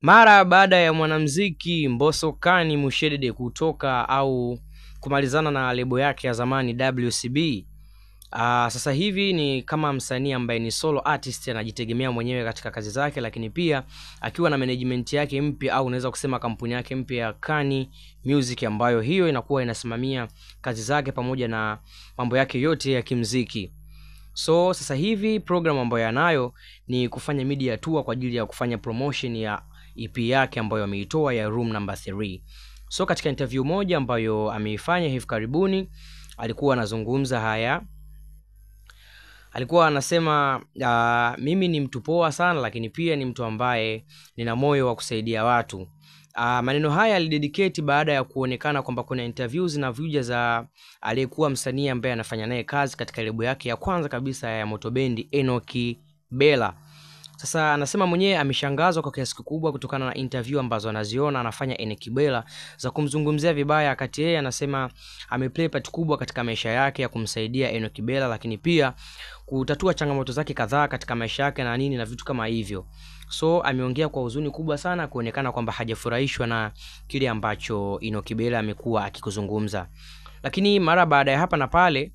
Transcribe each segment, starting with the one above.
Mara baada ya mwanamuziki Mbosso Kani Mushedede kutoka au kumalizana na lebo yake ya zamani WCB, sasa hivi ni kama msanii ambaye ni solo artist, anajitegemea mwenyewe katika kazi zake, lakini pia akiwa na management yake mpya au unaweza kusema kampuni yake mpya ya Kani Music, ambayo hiyo inakuwa inasimamia kazi zake pamoja na mambo yake yote ya kimuziki. So sasa hivi program ambayo yanayo ni kufanya media tour kwa ajili ya kufanya promotion ya EP yake ambayo ameitoa ya Room Number 3. So katika interview moja ambayo ameifanya hivi karibuni, alikuwa anazungumza haya. Alikuwa anasema mimi ni mtu poa sana, lakini pia ni mtu ambaye nina moyo wa kusaidia watu. Maneno haya alidedicate baada ya kuonekana kwamba kuna interviews na views za aliyekuwa msanii ambaye anafanya naye kazi katika lebo yake ya kwanza kabisa ya Moto Bendi, Enoki Bella. Sasa anasema mwenyewe ameshangazwa kwa kiasi kikubwa kutokana na interview ambazo anaziona anafanya Enoki Bella za kumzungumzia vibaya, wakati yeye anasema ameplay part kubwa katika maisha yake ya kumsaidia Enoki Bella, lakini pia kutatua changamoto zake kadhaa katika maisha yake na nini na vitu kama hivyo. So ameongea kwa huzuni kubwa sana kuonekana kwamba hajafurahishwa na kile ambacho Enoki Bella amekuwa akikuzungumza. Lakini mara baada ya hapa na pale,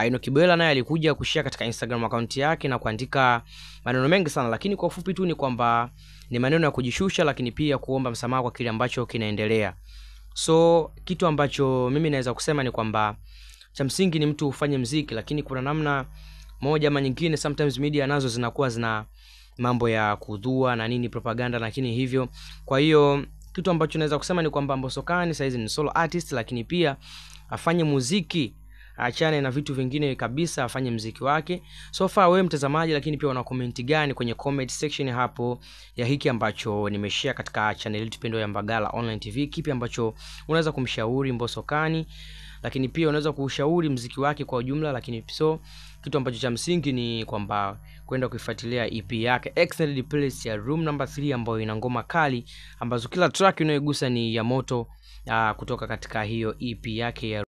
Enoki Bella naye alikuja kushare katika Instagram account yake na kuandika maneno mengi sana, lakini kwa ufupi tu ni kwamba ni maneno ya kujishusha, lakini pia kuomba msamaha kwa kile ambacho kinaendelea. So kitu ambacho mimi naweza kusema ni kwamba cha msingi ni mtu ufanye muziki, lakini kuna namna moja ama nyingine sometimes media nazo zinakuwa zina mambo ya kudhua na nini, propaganda, lakini hivyo. Kwa hiyo kitu ambacho naweza kusema ni kwamba Mbosso Kani saizi ni solo artist, lakini pia afanye muziki, achane na vitu vingine kabisa, afanye muziki wake. So far wewe mtazamaji, lakini pia una comment gani kwenye comment section hapo ya hiki ambacho nimeshare katika channel yetu pendwa ya Mbagala Online TV? Kipi ambacho unaweza kumshauri Mbosso Kani, lakini pia unaweza kushauri muziki wake kwa ujumla? Lakini so kitu ambacho cha msingi ni kwamba kwenda kuifuatilia EP yake Extended Playlist ya Room Number 3 ambayo ina ngoma kali ambazo kila track inayogusa ni ya moto kutoka katika hiyo EP yake ya